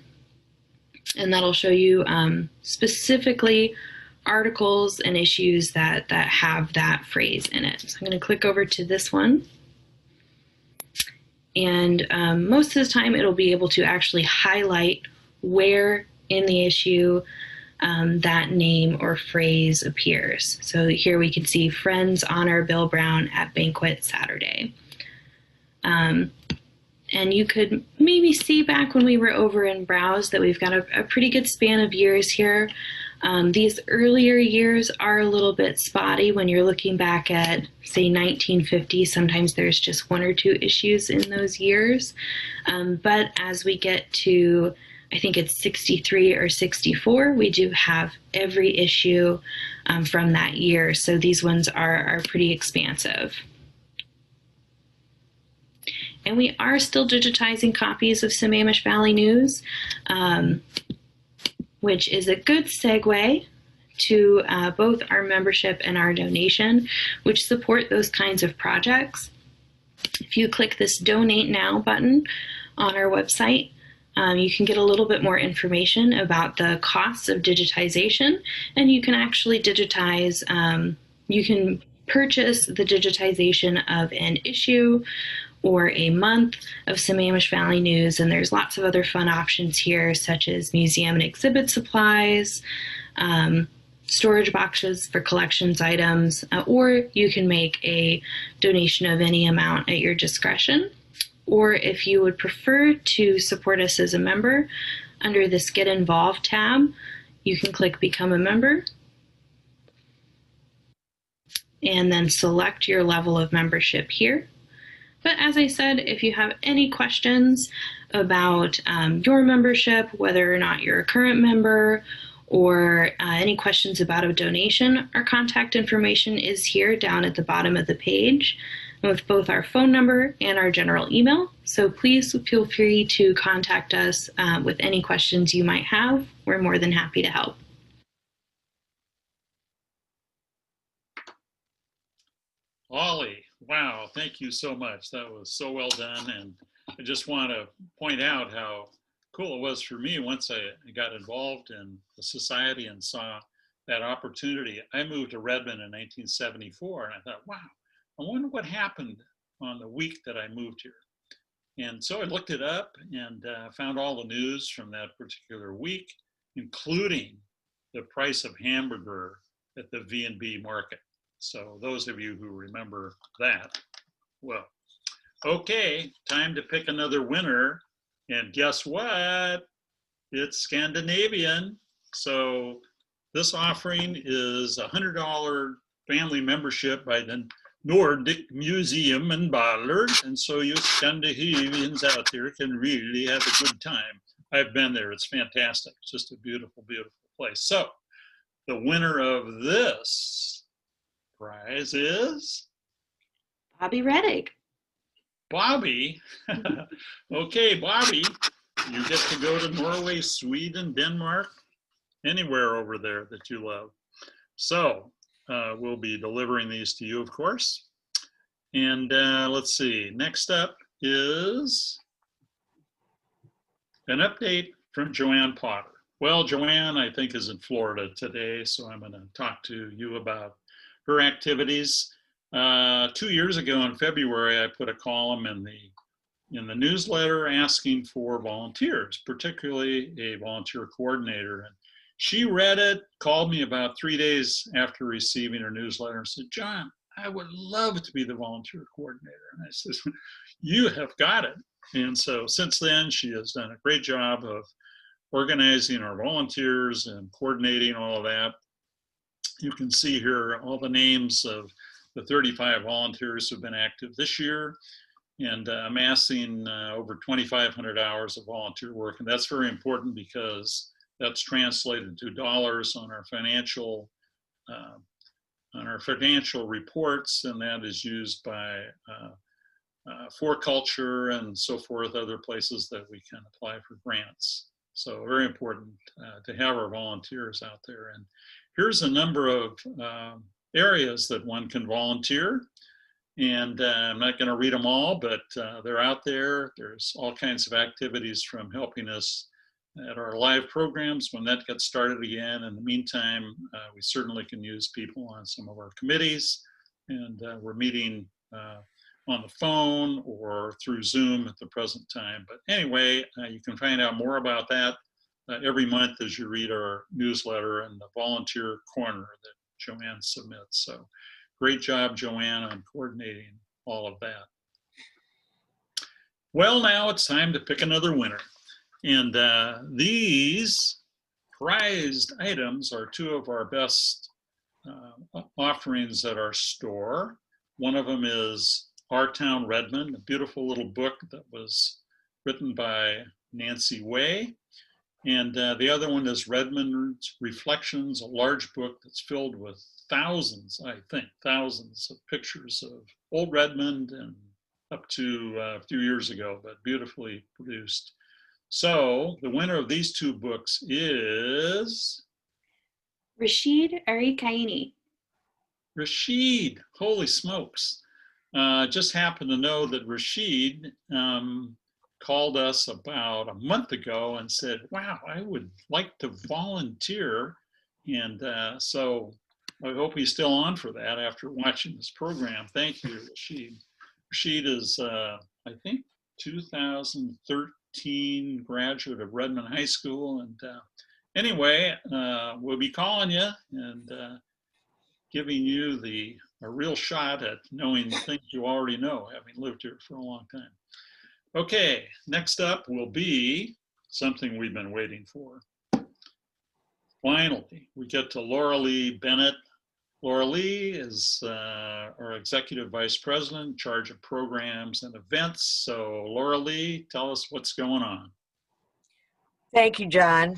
And that'll show you specifically articles and issues that have that phrase in it. So I'm going to click over to this one. And most of the time it'll be able to actually highlight where in the issue that name or phrase appears. So here we can see Friends Honor Bill Brown at Banquet Saturday. And you could maybe see back when we were over in Browse that we've got a pretty good span of years here. These earlier years are a little bit spotty when you're looking back at, say, 1950. Sometimes there's just one or two issues in those years. But as we get to, I think it's 63 or 64, we do have every issue from that year. So these ones are pretty expansive. And we are still digitizing copies of Sammamish Valley News, which is a good segue to both our membership and our donation, which support those kinds of projects. If you click this Donate Now button on our website, you can get a little bit more information about the costs of digitization, and you can actually digitize, you can purchase the digitization of an issue or a month of Sammamish Valley News, and there's lots of other fun options here, such as museum and exhibit supplies, storage boxes for collections items, or you can make a donation of any amount at your discretion. Or if you would prefer to support us as a member, under this Get Involved tab, you can click Become a Member and then select your level of membership here. But as I said, if you have any questions about your membership, whether or not you're a current member, or any questions about a donation, our contact information is here down at the bottom of the page with both our phone number and our general email. So please feel free to contact us with any questions you might have. We're more than happy to help. Halee, wow, thank you so much. That was so well done. And I just want to point out how cool it was for me once I got involved in the society and saw that opportunity. I moved to Redmond in 1974, and I thought, wow, I wonder what happened on the week that I moved here. And so I looked it up and found all the news from that particular week, including the price of hamburger at the V&B market. So those of you who remember that, well, okay, time to pick another winner. And guess what? It's Scandinavian. So this offering is a $100 family membership by the Nordic Museum in Ballard. And so you Scandinavians out there can really have a good time. I've been there. It's fantastic. It's just a beautiful, beautiful place. So the winner of this prize is Bobby Reddick. Bobby. Okay, Bobby, you get to go to Norway, Sweden, Denmark, anywhere over there that you love. So we'll be delivering these to you, of course. And let's see, next up is an update from Joanne Potter. Well, Joanne, I think, is in Florida today, so I'm going to talk to you about her activities. 2 years ago in February, I put a column in the newsletter asking for volunteers, particularly a volunteer coordinator. And she read it, called me about 3 days after receiving her newsletter and said, John, I would love to be the volunteer coordinator. And I said, you have got it. And so since then, she has done a great job of organizing our volunteers and coordinating all of that. You can see here all the names of the 35 volunteers who have been active this year, and amassing over 2,500 hours of volunteer work. And that's very important because that's translated to dollars on our financial reports, and that is used by For Culture and so forth, other places that we can apply for grants. So very important to have our volunteers out there. And here's a number of areas that one can volunteer. And I'm not going to read them all, but they're out there. There's all kinds of activities from helping us at our live programs when that gets started again. In the meantime, we certainly can use people on some of our committees. And we're meeting on the phone or through Zoom at the present time. But anyway, you can find out more about that every month as you read our newsletter and the volunteer corner that Joanne submits. So great job, Joanne, on coordinating all of that. Well, now it's time to pick another winner. And these prized items are two of our best offerings at our store. One of them is Our Town Redmond, a beautiful little book that was written by Nancy Way. And the other one is Redmond's Reflections, a large book that's filled with thousands, I think, thousands of pictures of old Redmond and up to a few years ago, but beautifully produced. So the winner of these two books is Rashid Arikaini. Rashid, holy smokes. Just happened to know that Rashid called us about a month ago and said, wow, I would like to volunteer. And so I hope he's still on for that after watching this program. Thank you, Rashid. Rashid is, I think, 2013 graduate of Redmond High School. And anyway, we'll be calling you and giving you a real shot at knowing the things you already know, having lived here for a long time. Okay, next up will be something we've been waiting for. Finally, we get to Laura Lee Bennett. Laura Lee is our Executive Vice President in charge of programs and events. So Laura Lee, tell us what's going on. Thank you, John.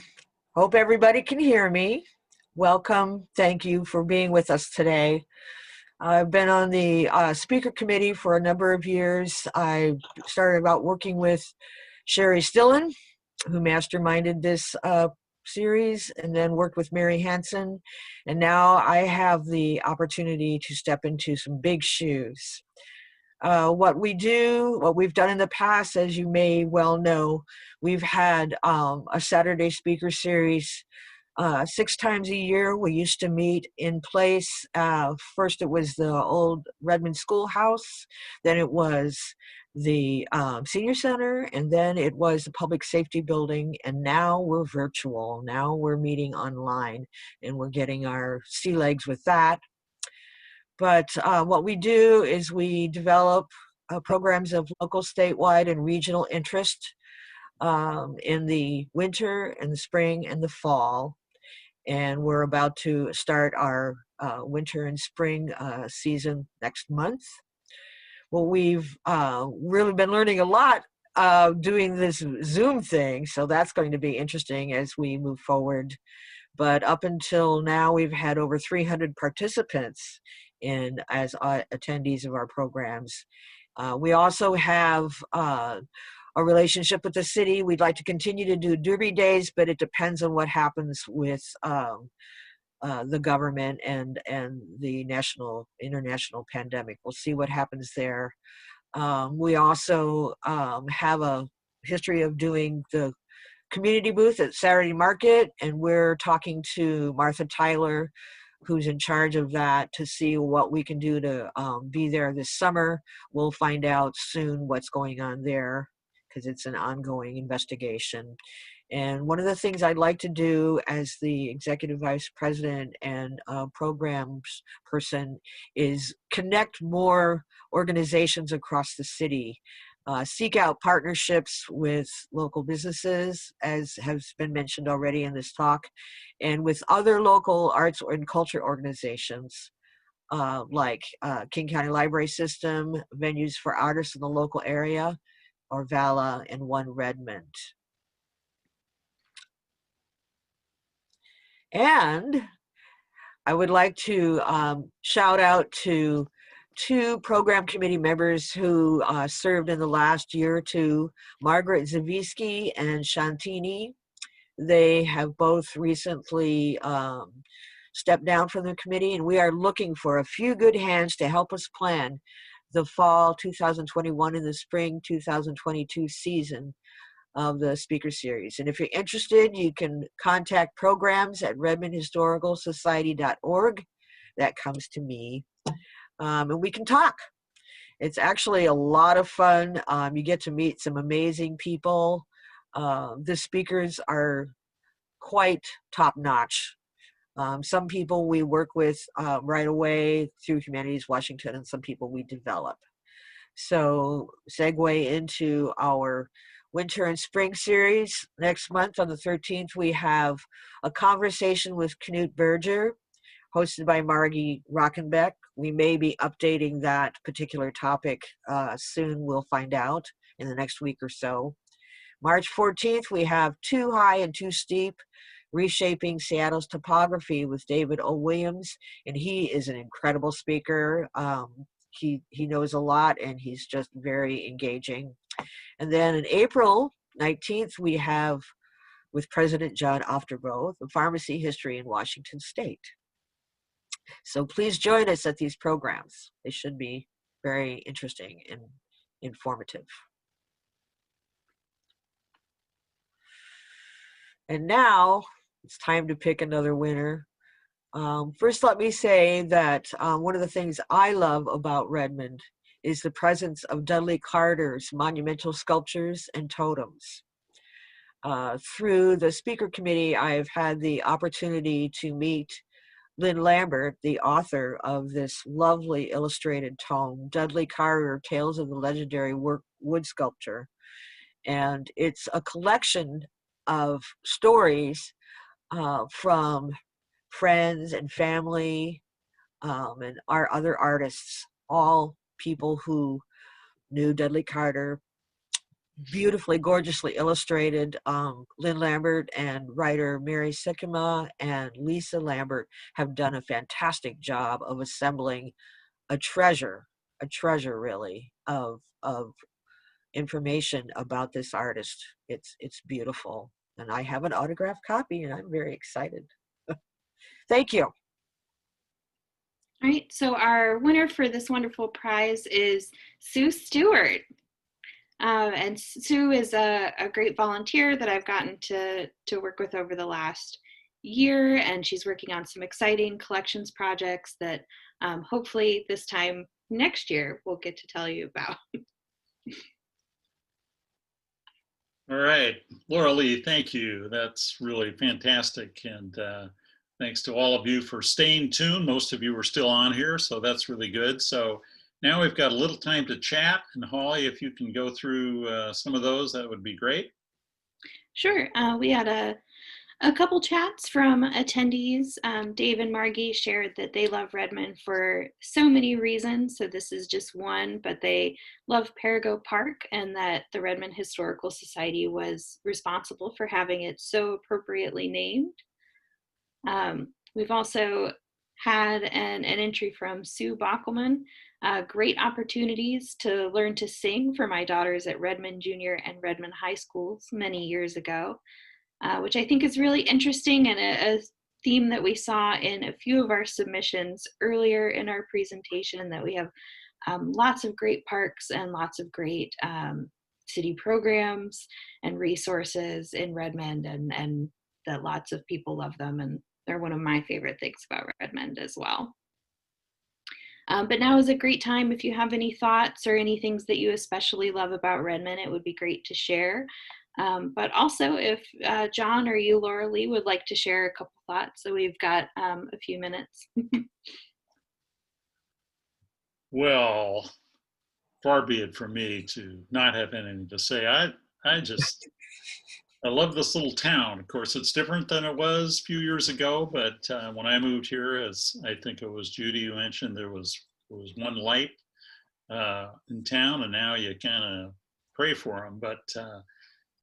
Hope everybody can hear me. Welcome. Thank you for being with us today. I've been on the speaker committee for a number of years. I started out working with Sherry Stillen, who masterminded this series, and then worked with Mary Hansen. And now I have the opportunity to step into some big shoes. What we've done in the past, as you may well know, we've had a Saturday speaker series 6 times a year. We used to meet in place. First it was the old Redmond schoolhouse, then it was the senior center, and then it was the public safety building, and now we're virtual. Now we're meeting online, and we're getting our sea legs with that. But what we do is we develop programs of local, statewide, and regional interest in the winter and the spring and the fall. And we're about to start our winter and spring season next month. Well, we've really been learning a lot doing this Zoom thing, so that's going to be interesting as we move forward. But up until now, we've had over 300 participants as attendees of our programs. We also have a relationship with the city. We'd like to continue to do Derby Days, but it depends on what happens with the government and the international pandemic. We'll see what happens there. We also have a history of doing the community booth at Saturday Market, and we're talking to Martha Tyler, who's in charge of that, to see what we can do to be there this summer. We'll find out soon what's going on there, because it's an ongoing investigation. And one of the things I'd like to do as the executive vice president and programs person is connect more organizations across the city, seek out partnerships with local businesses, as has been mentioned already in this talk, and with other local arts and culture organizations like King County Library System, Venues for Artists in the local area, or VALA, and One Redmond. And I would like to shout out to 2 program committee members who served in the last year or two, Margaret Zavisky and Shantini. They have both recently stepped down from the committee, and we are looking for a few good hands to help us plan the fall 2021 and the spring 2022 season of the speaker series. And if you're interested, you can contact programs at redmondhistoricalsociety.org. That comes to me. And we can talk. It's actually a lot of fun. You get to meet some amazing people. The speakers are quite top-notch. Some people we work with right away through Humanities Washington, and some people we develop. So segue into our winter and spring series. Next month on the 13th, we have a conversation with Knut Berger, hosted by Margie Rockenbeck. We may be updating that particular topic soon. We'll find out in the next week or so. March 14th, we have Too High and Too Steep, Reshaping Seattle's Topography with David O. Williams, and he is an incredible speaker. He knows a lot, and he's just very engaging. And then in April 19th, we have, with President John Oftebro, the Pharmacy History in Washington State. So please join us at these programs. They should be very interesting and informative. And now it's time to pick another winner. First, let me say that one of the things I love about Redmond is the presence of Dudley Carter's monumental sculptures and totems. Through the speaker committee, I've had the opportunity to meet Lynn Lambert, the author of this lovely illustrated tome, Dudley Carter, Tales of the Legendary Wood Sculptor. And it's a collection of stories from friends and family and our other artists, all people who knew Dudley Carter. Beautifully, gorgeously illustrated. Lynn Lambert and writer Mary Sikima and Lisa Lambert have done a fantastic job of assembling a treasure really of information about this artist. It's beautiful, and I have an autographed copy, and I'm very excited. Thank you. All right, so our winner for this wonderful prize is Sue Stewart. And Sue is a great volunteer that I've gotten to work with over the last year, and she's working on some exciting collections projects that hopefully this time next year we'll get to tell you about. All right, Laura Lee, thank you. That's really fantastic. And thanks to all of you for staying tuned. Most of you are still on here, so that's really good. So now we've got a little time to chat. And Halee, if you can go through some of those, that would be great. Sure. We had a couple chats from attendees. Dave and Margie shared that they love Redmond for so many reasons. So this is just one, but they love Perigo Park and that the Redmond Historical Society was responsible for having it so appropriately named. We've also had an entry from Sue Bockelman. Great opportunities to learn to sing for my daughters at Redmond Junior and Redmond High Schools many years ago, which I think is really interesting and a theme that we saw in a few of our submissions earlier in our presentation, that we have lots of great parks and lots of great city programs and resources in Redmond, and that lots of people love them, and they're one of my favorite things about Redmond as well. But now is a great time. If you have any thoughts or any things that you especially love about Redmond, it would be great to share. But also if John or you, Laura Lee, would like to share a couple thoughts, so we've got a few minutes. Well, far be it from me to not have anything to say. I love this little town. Of course, it's different than it was a few years ago, but when I moved here, as I think it was Judy who mentioned, there was one light in town, and now you kind of pray for them. But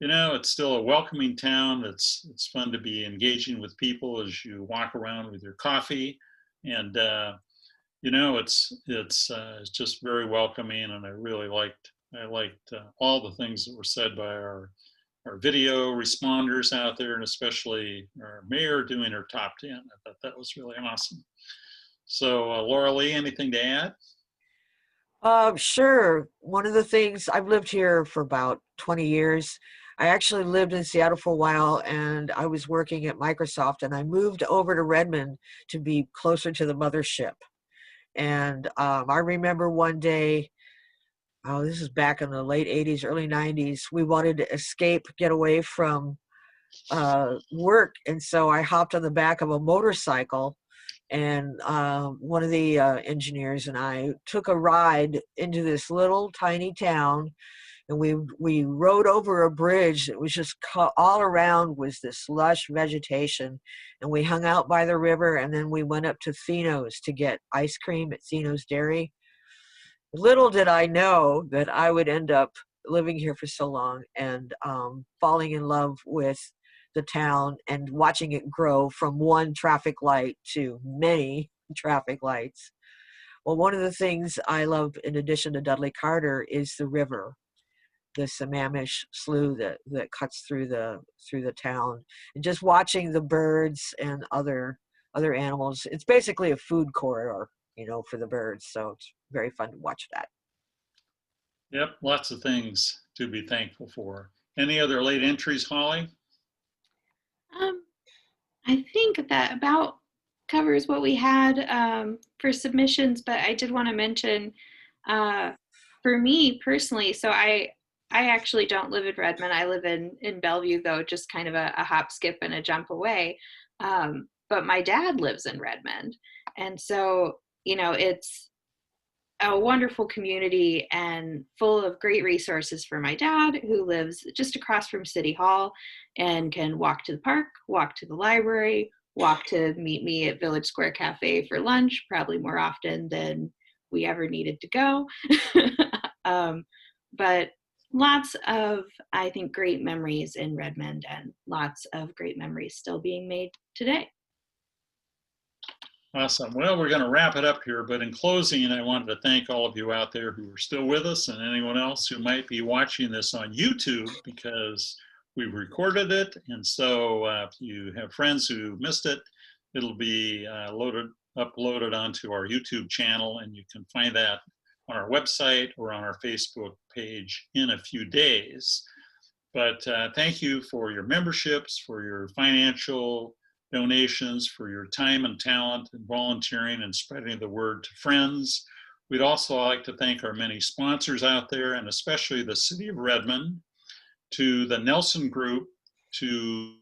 you know, it's still a welcoming town. It's fun to be engaging with people as you walk around with your coffee, and you know, it's just very welcoming, and I really liked all the things that were said by our video responders out there, and especially our mayor doing her top 10. I thought that was really awesome. So Laura Lee, anything to add? Sure. One of the things, I've lived here for about 20 years. I actually lived in Seattle for a while, and I was working at Microsoft, and I moved over to Redmond to be closer to the mothership. And I remember one day, oh, this is back in the late 80s, early 90s, we wanted to escape, get away from work. And so I hopped on the back of a motorcycle, and one of the engineers and I took a ride into this little tiny town, and we rode over a bridge that was just all around was this lush vegetation, and we hung out by the river, and then we went up to Thino's to get ice cream at Thino's Dairy. Little did I know that I would end up living here for so long and falling in love with the town and watching it grow from one traffic light to many traffic lights. Well, one of the things I love, in addition to Dudley Carter, is the river, the Sammamish Slough that cuts through the town, and just watching the birds and other animals. It's basically a food corridor, you know, for the birds. So it's very fun to watch that. Yep, lots of things to be thankful for. Any other late entries, Halee? I think that about covers what we had for submissions, but I did want to mention for me personally, so I actually don't live in Redmond. I live in Bellevue, though, just kind of a hop, skip, and a jump away. But my dad lives in Redmond. And so, you know, it's a wonderful community and full of great resources for my dad, who lives just across from City Hall and can walk to the park, walk to the library, walk to meet me at Village Square Cafe for lunch, probably more often than we ever needed to go. But lots of, I think, great memories in Redmond, and lots of great memories still being made today. Awesome. Well, we're going to wrap it up here, but in closing, I wanted to thank all of you out there who are still with us, and anyone else who might be watching this on YouTube, because we recorded it. And so if you have friends who missed it, it'll be uploaded onto our YouTube channel, and you can find that on our website or on our Facebook page in a few days. But thank you for your memberships, for your financial donations, for your time and talent and volunteering and spreading the word to friends. We'd also like to thank our many sponsors out there, and especially the City of Redmond, to the Nelson Group, to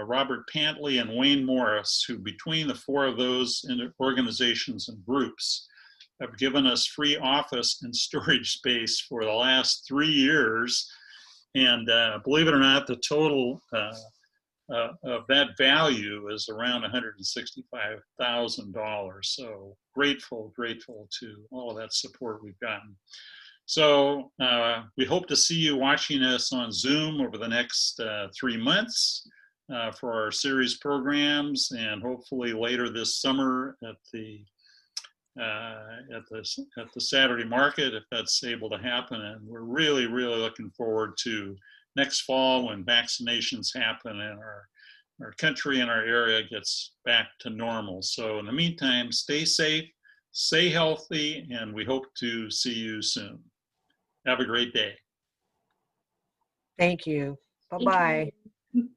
Robert Pantley and Wayne Morris, who between the four of those organizations and groups have given us free office and storage space for the last 3 years. And believe it or not, the total of that value is around $165,000. So grateful to all of that support we've gotten. So we hope to see you watching us on Zoom over the next 3 months for our series programs, and hopefully later this summer at the Saturday market, if that's able to happen. And we're really looking forward to next fall, when vaccinations happen and our country and our area gets back to normal. So in the meantime, stay safe, stay healthy, and we hope to see you soon. Have a great day. Thank you. Bye-bye. Thank you.